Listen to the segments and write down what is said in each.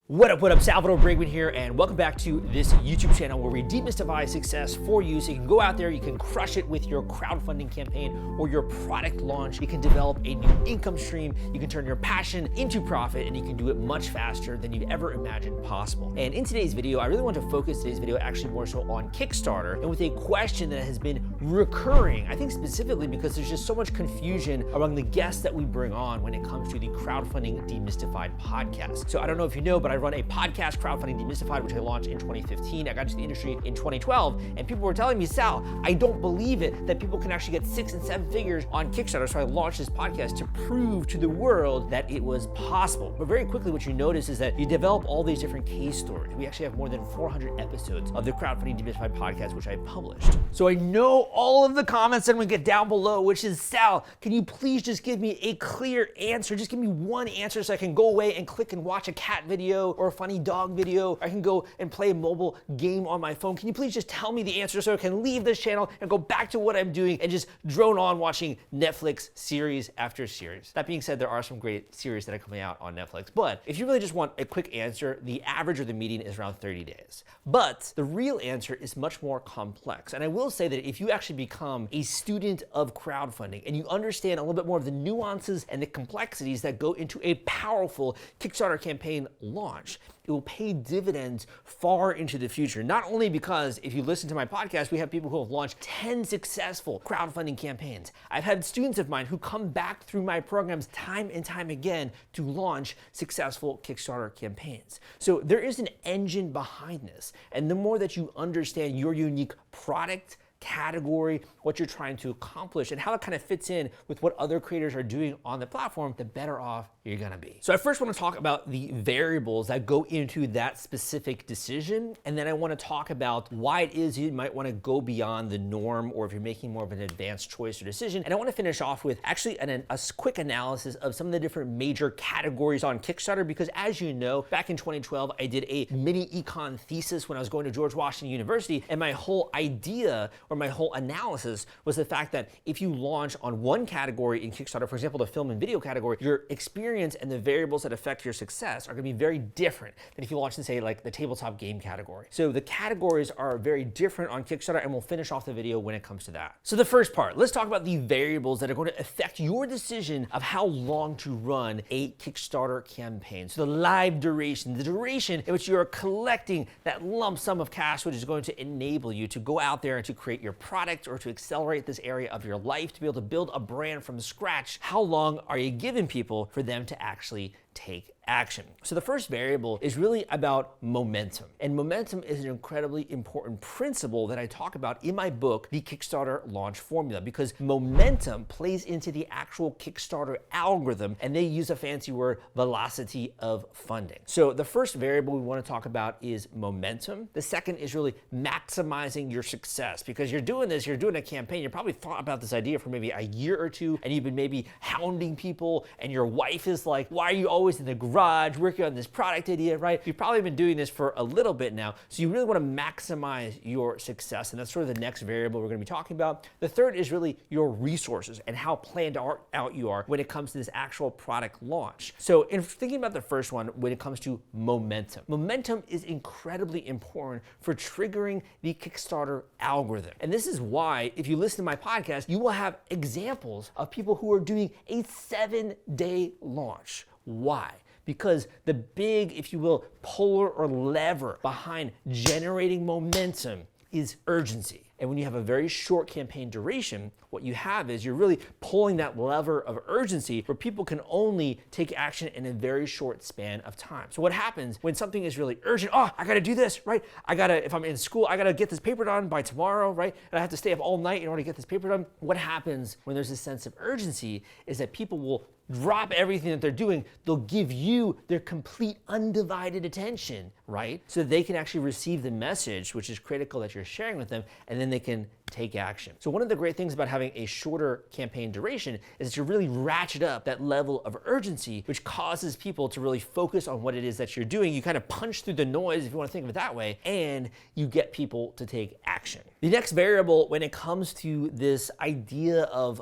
What up, Salvador Briggman here, and welcome back to this YouTube channel where we demystify success for you so you can go out there, you can crush it with your crowdfunding campaign or your product launch. You can develop a new income stream, you can turn your passion into profit, and you can do it much faster than you'd ever imagined possible. And in today's video, I really want to focus today's video actually more so on Kickstarter and with a question that has been recurring, I think specifically because there's just so much confusion among the guests that we bring on when it comes to the Crowdfunding Demystified podcast. So I don't know if you know, but I run a podcast, Crowdfunding Demystified, which I launched in 2015. I got into the industry in 2012, and people were telling me, Sal, I don't believe it that people can actually get 6 and 7 figures on Kickstarter. So I launched this podcast to prove to the world that it was possible. But very quickly, what you notice is that you develop all these different case stories. We actually have more than 400 episodes of the Crowdfunding Demystified podcast, which I published. So I know all of the comments that I'm gonna get down below, which is, Sal, can you please just give me a clear answer? Just give me one answer so I can go away and click and watch a cat video or a funny dog video. I can go and play a mobile game on my phone. Can you please just tell me the answer so I can leave this channel and go back to what I'm doing and just drone on watching Netflix series after series? That being said, there are some great series that are coming out on Netflix, but if you really just want a quick answer, the average or the median is around 30 days. But the real answer is much more complex. And I will say that if you actually become a student of crowdfunding and you understand a little bit more of the nuances and the complexities that go into a powerful Kickstarter campaign launch, it will pay dividends far into the future. Not only because if you listen to my podcast, we have people who have launched 10 successful crowdfunding campaigns. I've had students of mine who come back through my programs time and time again to launch successful Kickstarter campaigns. So there is an engine behind this. And the more that you understand your unique product, category, what you're trying to accomplish, and how it kind of fits in with what other creators are doing on the platform, the better off you're gonna be. So I first want to talk about the variables that go into that specific decision, and then I want to talk about why it is you might want to go beyond the norm, or if you're making more of an advanced choice or decision. And I want to finish off with actually a quick analysis of some of the different major categories on Kickstarter, because as you know, back in 2012, I did a mini econ thesis when I was going to George Washington University, and my whole idea or my whole analysis was the fact that if you launch on one category in Kickstarter, for example, the film and video category, your experience and the variables that affect your success are gonna be very different than if you launch in, say, like the tabletop game category. So the categories are very different on Kickstarter, and we'll finish off the video when it comes to that. So the first part, let's talk about the variables that are going to affect your decision of how long to run a Kickstarter campaign. So the live duration, the duration in which you are collecting that lump sum of cash, which is going to enable you to go out there and to create your product or to accelerate this area of your life, to be able to build a brand from scratch. How long are you giving people for them to actually take action? So the first variable is really about momentum. And momentum is an incredibly important principle that I talk about in my book, The Kickstarter Launch Formula, because momentum plays into the actual Kickstarter algorithm, and they use a fancy word, velocity of funding. So the first variable we want to talk about is momentum. The second is really maximizing your success, because you're doing this, you're doing a campaign, you probably thought about this idea for maybe a year or two, and you've been maybe hounding people, and your wife is like, why are you always in the garage working on this product idea, right? You've probably been doing this for a little bit now, so you really want to maximize your success, and that's sort of the next variable we're going to be talking about. The third is really your resources and how planned out you are when it comes to this actual product launch. So in thinking about the first one, when it comes to momentum, momentum is incredibly important for triggering the Kickstarter algorithm. And this is why, if you listen to my podcast, you will have examples of people who are doing a 7-day launch. Why? Because the big, if you will, puller or lever behind generating momentum is urgency. And when you have a very short campaign duration, what you have is you're really pulling that lever of urgency where people can only take action in a very short span of time. So what happens when something is really urgent? Oh, I gotta do this, right? If I'm in school, I gotta get this paper done by tomorrow, right? And I have to stay up all night in order to get this paper done. What happens when there's a sense of urgency is that people will drop everything that they're doing. They'll give you their complete undivided attention, right? So they can actually receive the message, which is critical that you're sharing with them, and then they can take action. So one of the great things about having a shorter campaign duration is that you really ratchet up that level of urgency, which causes people to really focus on what it is that you're doing. You kind of punch through the noise, if you want to think of it that way, and you get people to take action. The next variable when it comes to this idea of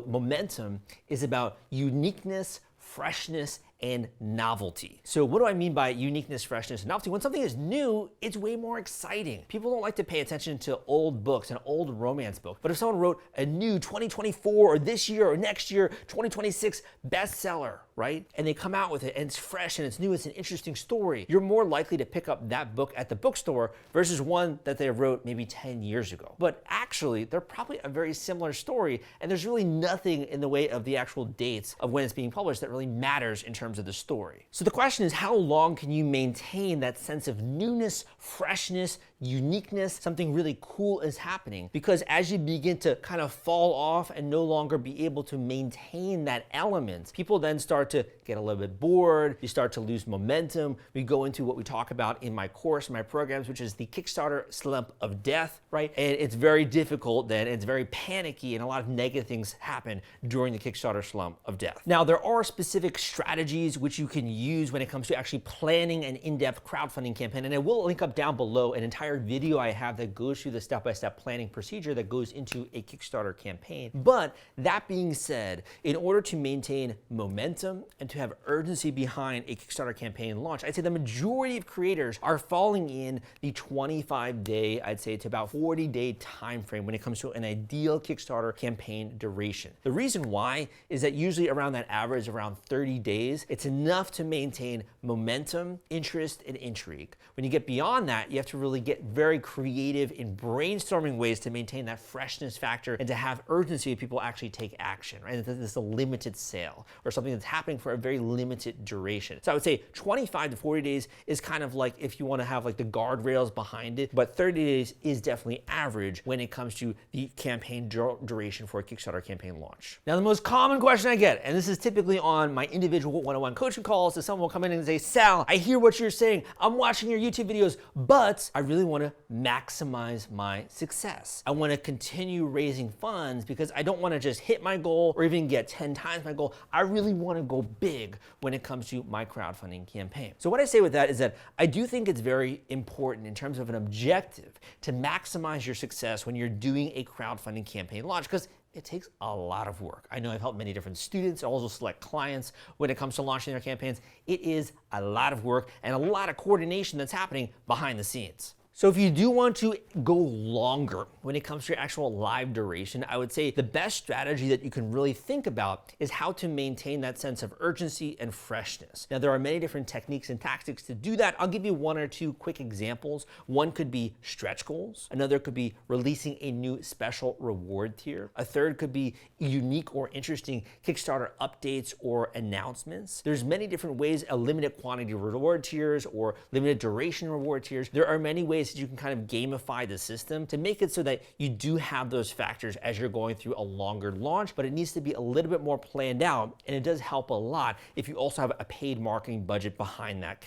momentum is about uniqueness, freshness, and novelty. So what do I mean by uniqueness, freshness, and novelty? When something is new, it's way more exciting. People don't like to pay attention to old books, an old romance book. But if someone wrote a new 2024 or this year or next year, 2026 bestseller, right? And they come out with it and it's fresh and it's new, it's an interesting story, you're more likely to pick up that book at the bookstore versus one that they wrote maybe 10 years ago. But actually, they're probably a very similar story, and there's really nothing in the way of the actual dates of when it's being published that really matters in terms of the story. So the question is, how long can you maintain that sense of newness, freshness, uniqueness, something really cool is happening? Because as you begin to kind of fall off and no longer be able to maintain that element, people then start to get a little bit bored, you start to lose momentum. We go into what we talk about in my course, my programs, which is the Kickstarter slump of death, right? And it's very difficult then, it's very panicky, and a lot of negative things happen during the Kickstarter slump of death. Now, there are specific strategies which you can use when it comes to actually planning an in-depth crowdfunding campaign, and I will link up down below an entire video I have that goes through the step-by-step planning procedure that goes into a Kickstarter campaign. But that being said, in order to maintain momentum and to have urgency behind a Kickstarter campaign launch, I'd say the majority of creators are falling in the 25-day, I'd say to about 40-day time frame when it comes to an ideal Kickstarter campaign duration. The reason why is that usually around that average, around 30 days, it's enough to maintain momentum, interest, and intrigue. When you get beyond that, you have to really get very creative in brainstorming ways to maintain that freshness factor and to have urgency if people actually take action, right? This is a limited sale or something that's happening for a very limited duration. So I would say 25 to 40 days is kind of like if you want to have like the guardrails behind it, but 30 days is definitely average when it comes to the campaign duration for a Kickstarter campaign launch. Now, the most common question I get, and this is typically on my individual one-on-one coaching calls, is someone will come in and say, Sal, I hear what you're saying. I'm watching your YouTube videos, but I really want to maximize my success. I want to continue raising funds because I don't want to just hit my goal or even get 10 times my goal. I really want to go big when it comes to my crowdfunding campaign. So what I say with that is that I do think it's very important in terms of an objective to maximize your success when you're doing a crowdfunding campaign launch, because it takes a lot of work. I know I've helped many different students, also select clients when it comes to launching their campaigns. It is a lot of work and a lot of coordination that's happening behind the scenes. So if you do want to go longer when it comes to your actual live duration, I would say the best strategy that you can really think about is how to maintain that sense of urgency and freshness. Now, there are many different techniques and tactics to do that. I'll give you one or two quick examples. One could be stretch goals. Another could be releasing a new special reward tier. A third could be unique or interesting Kickstarter updates or announcements. There's many different ways, a limited quantity reward tiers or limited duration reward tiers. There are many ways that you can kind of gamify the system to make it so that you do have those factors as you're going through a longer launch, but it needs to be a little bit more planned out, and it does help a lot if you also have a paid marketing budget behind that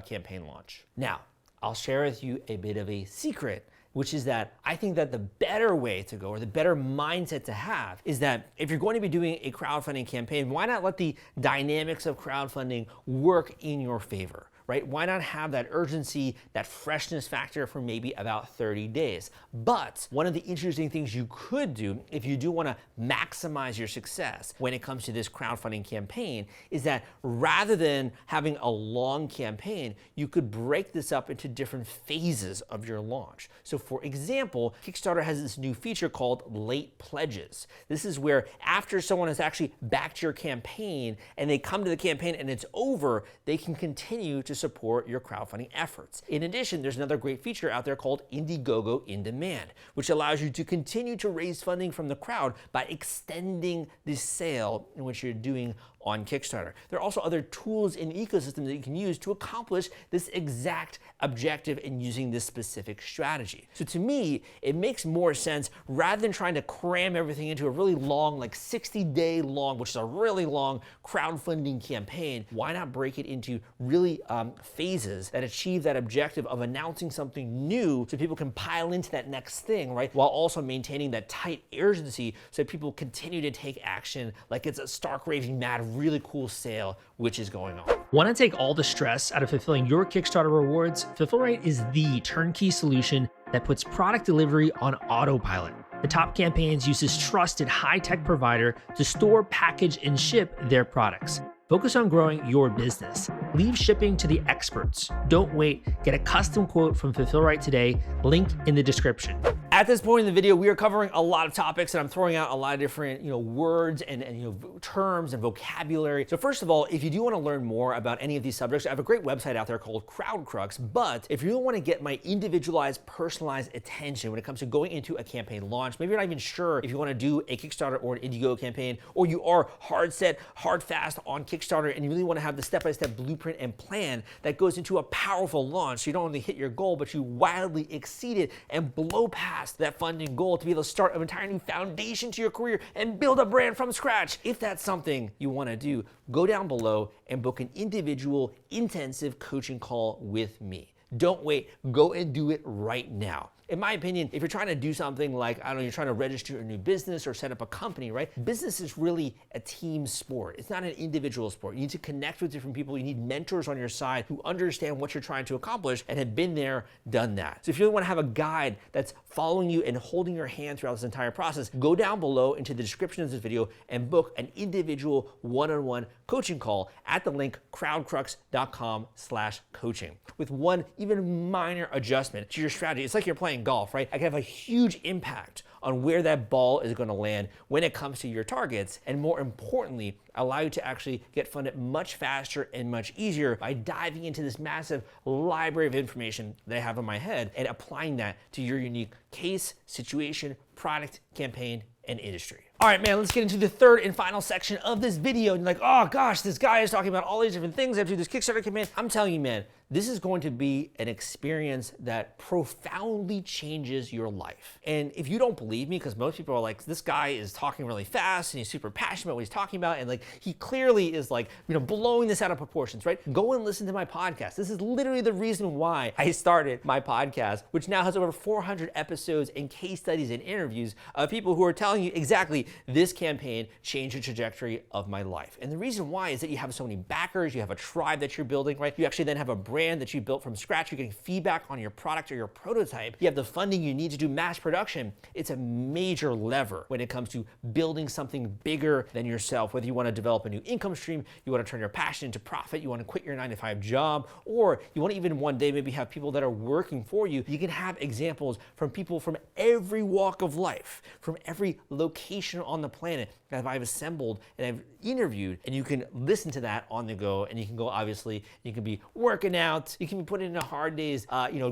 campaign launch. Now, I'll share with you a bit of a secret, which is that I think that the better way to go, or the better mindset to have, is that if you're going to be doing a crowdfunding campaign, why not let the dynamics of crowdfunding work in your favor? Right? Why not have that urgency, that freshness factor for maybe about 30 days? But one of the interesting things you could do if you do want to maximize your success when it comes to this crowdfunding campaign is that rather than having a long campaign, you could break this up into different phases of your launch. So for example, Kickstarter has this new feature called late pledges. This is where after someone has actually backed your campaign and they come to the campaign and it's over, they can continue to support your crowdfunding efforts. In addition, there's another great feature out there called Indiegogo In Demand, which allows you to continue to raise funding from the crowd by extending the sale in which you're doing on Kickstarter. There are also other tools in the ecosystem that you can use to accomplish this exact objective in using this specific strategy. So to me, it makes more sense rather than trying to cram everything into a really long, like 60-day long, which is a really long crowdfunding campaign. Why not break it into really phases that achieve that objective of announcing something new so people can pile into that next thing, right? While also maintaining that tight urgency so that people continue to take action like it's a stark raving mad really cool sale which is going on. Want to take all the stress out of fulfilling your Kickstarter rewards? Fulfillrite is the turnkey solution that puts product delivery on autopilot. The Top Campaigns uses trusted high-tech provider to store, package, and ship their products. Focus on growing your business. Leave shipping to the experts. Don't wait. Get a custom quote from Fulfill Right today. Link in the description. At this point in the video, we are covering a lot of topics, and I'm throwing out a lot of different, words and terms and vocabulary. So first of all, if you do want to learn more about any of these subjects, I have a great website out there called Crowdcrux. But if you want to get my individualized, personalized attention when it comes to going into a campaign launch, maybe you're not even sure if you want to do a Kickstarter or an Indiegogo campaign, or you are hard set, hard fast on Kickstarter, and you really want to have the step-by-step blueprint and plan that goes into a powerful launch. So you don't only hit your goal, but you wildly exceed it and blow past that funding goal to be able to start an entire new foundation to your career and build a brand from scratch. If that's something you want to do, go down below and book an individual intensive coaching call with me. Don't wait, go and do it right now. In my opinion, if you're trying to do something like, I don't know, you're trying to register a new business or set up a company, right? Business is really a team sport. It's not an individual sport. You need to connect with different people. You need mentors on your side who understand what you're trying to accomplish and have been there, done that. So if you really want to have a guide that's following you and holding your hand throughout this entire process, go down below into the description of this video and book an individual one-on-one coaching call at the link crowdcrux.com/coaching with one even minor adjustment to your strategy. It's like you're playing golf, right? I can have a huge impact on where that ball is going to land when it comes to your targets, and more importantly, allow you to actually get funded much faster and much easier by diving into this massive library of information that I have in my head and applying that to your unique case, situation, product, campaign, and industry. All right, man, let's get into the third and final section of this video. And you're like, oh gosh, this guy is talking about all these different things. I have to do this Kickstarter campaign. I'm telling you, man, this is going to be an experience that profoundly changes your life. And if you don't believe me, because most people are like, this guy is talking really fast and he's super passionate about what he's talking about, and like he clearly is like, blowing this out of proportions, right? Go and listen to my podcast. This is literally the reason why I started my podcast, which now has over 400 episodes and case studies and interviews of people who are telling you exactly this campaign changed the trajectory of my life. And the reason why is that you have so many backers, you have a tribe that you're building, right? You actually then have a brand that you built from scratch. You're getting feedback on your product or your prototype. You have the funding you need to do mass production. It's a major lever when it comes to building something bigger than yourself. Whether you want to develop a new income stream, you want to turn your passion into profit, you want to quit your 9-to-5 job, or you want to even one day maybe have people that are working for you. You can have examples from people from every walk of life, from every location on the planet that I've assembled and I've interviewed, and you can listen to that on the go, and you can go, obviously, you can be working out, you can be putting in a hard days,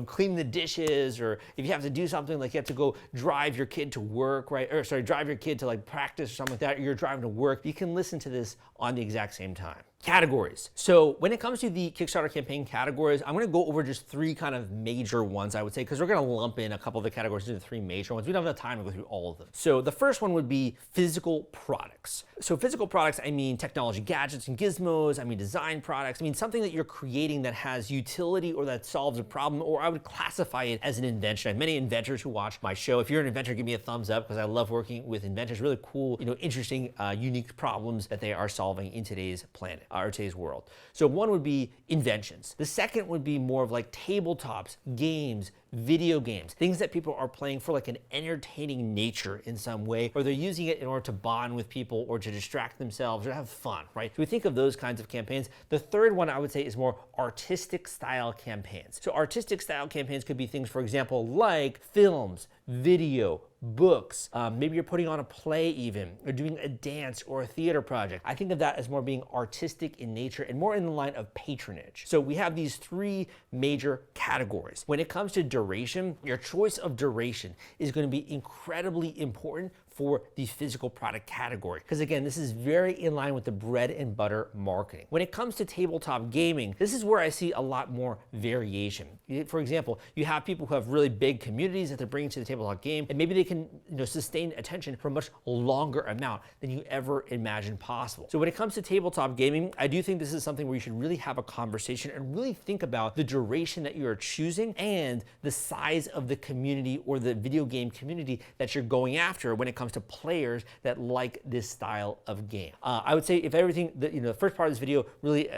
cleaning the dishes, or if you have to do something like you have to go drive your kid to work, right? Or sorry, drive your kid to like practice or something like that, or you're driving to work, you can listen to this on the exact same time. Categories. So when it comes to the Kickstarter campaign categories, I'm going to go over just three kind of major ones, I would say, because we're going to lump in a couple of the categories into three major ones. We don't have enough time to go through all of them. So the first one would be physical products. So physical products, I mean technology, gadgets and gizmos, I mean design products, I mean something that you're creating that has utility or that solves a problem, or I would classify it as an invention. I have many inventors who watch my show. If you're an inventor, give me a thumbs up, because I love working with inventors, really cool, interesting, unique problems that they are solving in today's planet. Or today's world. So one would be inventions. The second would be more of like tabletops, games, video games, things that people are playing for like an entertaining nature in some way, or they're using it in order to bond with people or to distract themselves or have fun, right? So we think of those kinds of campaigns. The third one I would say is more artistic style campaigns. So artistic style campaigns could be things, for example, like films, video, books, maybe you're putting on a play even, or doing a dance or a theater project. I think of that as more being artistic in nature and more in the line of patronage. So we have these three major categories. When it comes to duration, your choice of duration is going to be incredibly important for the physical product category. Because again, this is very in line with the bread and butter marketing. When it comes to tabletop gaming, this is where I see a lot more variation. For example, you have people who have really big communities that they're bringing to the tabletop game, and maybe they can sustain attention for a much longer amount than you ever imagined possible. So when it comes to tabletop gaming, I do think this is something where you should really have a conversation and really think about the duration that you are choosing and the size of the community or the video game community that you're going after when it comes to players that like this style of game. I would say if everything, the first part of this video really,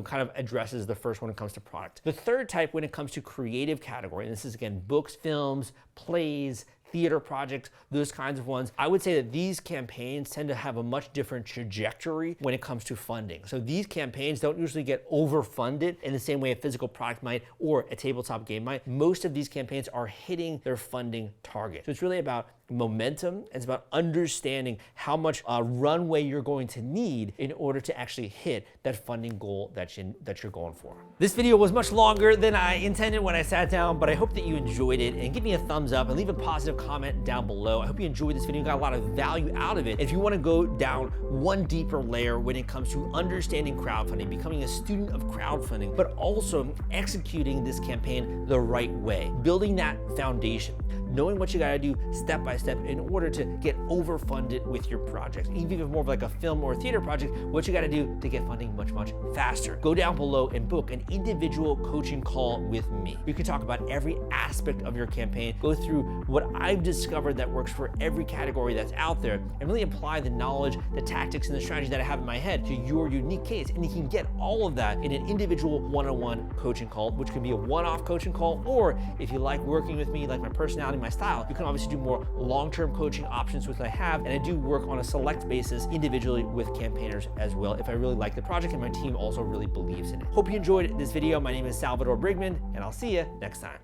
kind of addresses the first when it comes to product. The third type when it comes to creative category, and this is again books, films, plays, theater projects, those kinds of ones, I would say that these campaigns tend to have a much different trajectory when it comes to funding. So these campaigns don't usually get overfunded in the same way a physical product might or a tabletop game might. Most of these campaigns are hitting their funding target. So it's really about momentum. It's about understanding how much runway you're going to need in order to actually hit that funding goal that you're going for. This video was much longer than I intended when I sat down, but I hope that you enjoyed it, and give me a thumbs up and leave a positive comment down below. I hope you enjoyed this video and got a lot of value out of it. If you want to go down one deeper layer when it comes to understanding crowdfunding, becoming a student of crowdfunding, but also executing this campaign the right way, building that foundation, knowing what you got to do step by step in order to get overfunded with your project. Even if it's more of like a film or a theater project, what you got to do to get funding much, much faster. Go down below and book an individual coaching call with me. We can talk about every aspect of your campaign, go through what I've discovered that works for every category that's out there, and really apply the knowledge, the tactics, and the strategy that I have in my head to your unique case. And you can get all of that in an individual one-on-one coaching call, which can be a one-off coaching call, or if you like working with me, you like my personality, my style, you can obviously do more long-term coaching options, which I have, and I do work on a select basis individually with campaigners as well if I really like the project and my team also really believes in it. Hope you enjoyed this video. My name is Salvador Briggman, and I'll see you next time.